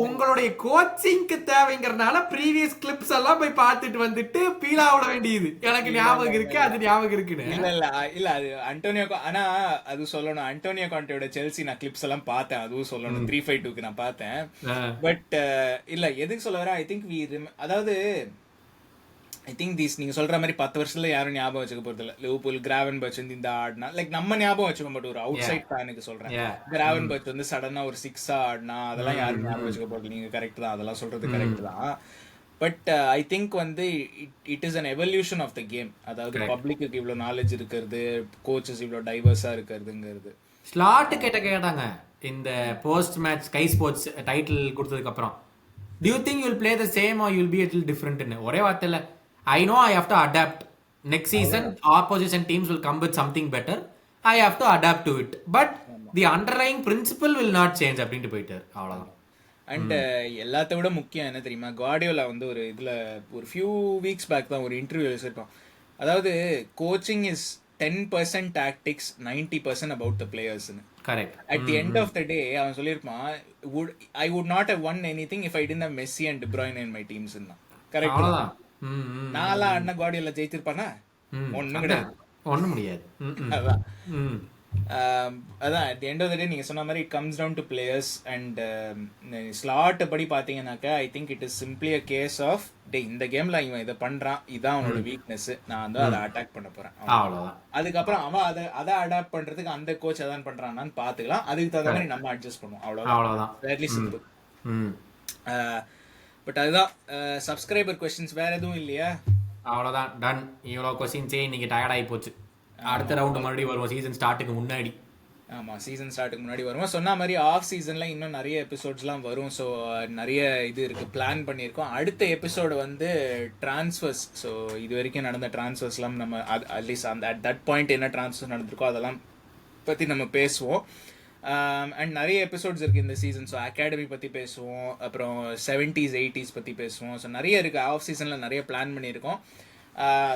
உங்களுடைய கோச்சிங்க்கு தேவைங்கறனால ப்ரீவியஸ் கிளிப்ஸ் எல்லாம் போய் பார்த்துட்டு வந்துட்டு பீலா விட வேண்டியது எனக்கு ஞாபகம் இருக்கு. அது ஞாபகம் இருக்குன்னு இல்ல அது அண்டோனியோ. ஆனா அது சொல்லணும், அண்டோனியோ கான்டேயோட செல்சி நான் கிளிப்ஸ் எல்லாம் பார்த்தேன், அதுவும் சொல்லணும். 3-5-2 நான் பார்த்தேன். பட் இல்ல எதுக்கு சொல்ல வரேன், ஐ திங்க் அதாவது ஐ திங்க் தீஸ் நீங்க சொல்ற மாதிரி 10 வருஷத்துல யாரும் ஞாபகம் வச்சுக்க போறது இல்ல. லிவர்பூல் கிராவன்பர்ச் வந்து இந்த ஆடினா லைக் நம்ம ஞாபகம் வச்சுக்க மாட்டோம். ஒரு அவுட் சைட் ஃபேனுக்கு சொல்றேன், கிராவன்பர்ச் வந்து சடனா ஒரு 6 ஆடினா அதெல்லாம் யாரும் ஞாபகம் வச்சுக்க போறது. நீங்க கரெக்ட் தான், அதெல்லாம் சொல்றது கரெக்ட் தான். பட் ஐ திங்க் வந்து it is an evolution of the game. அதாவது பப்ளிக்கு இவ்வளவு நாலேஜ் இருக்கிறது, கோச்சஸ் இவ்வளவு டைவர்ஸா இருக்கிறதுங்கிறது. ஸ்லாட் கேட்டாங்க இந்த post match sky sports title கொடுத்ததுக்கு அப்புறம், do you think you will play the same or you will be a little different? ஒரே வார்த்தையில I know I have to adapt. Next season, opposition teams will come with something better. I have to adapt to it. But the underlying principle will not change. அப்படின்ட்டு போயிட்டார், அவ்வளோதான். அண்ட் எல்லாத்த விட முக்கியம் என்ன தெரியுமா, கார்டியோலா வந்து ஒரு இதில் ஒரு ஃபியூ வீக்ஸ் பேக் தான் ஒரு இன்டர்வியூ வச்சிருப்பான். அதாவது coaching is 10% tactics, 90% about the பிளேயர்ஸ்னு. Correct. At the end of the day அவன் சொல்லியிருப்பான், I would not have won anything if I didn't have Messi and De Bruyne in my teams. Correct. நான்லாம் அண்ணா கார்டியோலா ஜெயிச்சிருப்பானா? ஒண்ணும் கிடையாது, ஒண்ணும் முடியாது. அதான் at the end of the day நீங்க சொன்ன மாதிரி it comes down to players. and slot படி பாத்தீங்கன்னாக்கா ஐ think it is simply a case of இந்த கேம்ல இவன் இதை பண்றான், இதான் அவனோட வீக்னஸ், நான் வந்து அதை அட்டாக் பண்ண போறேன், அவ்வளவுதான். அதுக்கப்புறம் அவன் அதை அடாப்ட் பண்றதுக்கு அந்த கோச் அதான் பண்றான்னு பாத்துக்கலாம், அதுக்கு தகுந்த மாதிரி நம்ம அட்ஜஸ்ட் பண்ணுவோம், அவ்வளவுதான். Very simple. பட் அதுதான் சப்ஸ்கிரைபர் क्वेश्चंस வேற எதுவும் இல்லையா? அவ்வளவுதான், டன். இவ்வளவு क्वेश्चंसே இன்னைக்கு டயர்ட் ஆகி போச்சு. அடுத்த ரவுண்ட் மறுபடியும் வருவோம் சீசன் ஸ்டார்ட்டுக்கு முன்னாடி. ஆமா, சீசன் ஸ்டார்ட்டுக்கு முன்னாடி வருவோம். சொன்ன மாதிரி ஆஃப் சீசன்ல இன்னும் நிறைய எபிசோட்ஸ்லாம் வரும். ஸோ நிறைய இது இருக்கு, பிளான் பண்ணியிருக்கோம். அடுத்த எபிசோடு வந்து டிரான்ஸ்ஃபர்ஸ். ஸோ இது வரைக்கும் நடந்த டிரான்ஸ்ஃபர்ஸ்லாம் நம்ம அட்லீஸ்ட் அந்த அட் தட் பாயிண்ட் என்ன டிரான்ஸ்ஃபர் நடந்திருக்கோ அதெல்லாம் பற்றி நம்ம பேசுவோம். அண்ட் நிறைய எபிசோட்ஸ் இருக்குது இந்த சீசன். ஸோ அகாடமி பற்றி பேசுவோம், அப்புறம் 70s 80s பற்றி பேசுவோம். ஸோ நிறைய இருக்குது, ஆஃப் சீசனில் நிறைய பிளான் பண்ணியிருக்கோம்.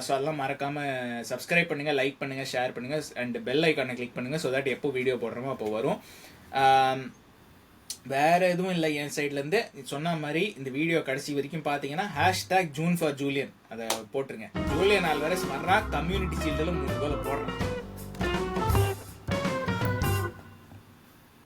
ஸோ அதெல்லாம் மறக்காமல் சப்ஸ்கிரைப் பண்ணுங்கள், லைக் பண்ணுங்கள், ஷேர் பண்ணுங்கள், அண்ட் பெல் ஐக்கானை கிளிக் பண்ணுங்கள். ஸோ தட் எப்போ வீடியோ போடுறோமோ அப்போ வரும். வேறு எதுவும் இல்லை என் சைட்லேருந்து. சொன்ன மாதிரி இந்த வீடியோ கடைசி வரைக்கும் பார்த்தீங்கன்னா #June for Julian அதை போட்டுருங்க. ஜூலியன் ஆல்வாரஸ் வர்றா, கம்யூனிட்டி ஷீல்டில் 3 கோல் போடுறேன்.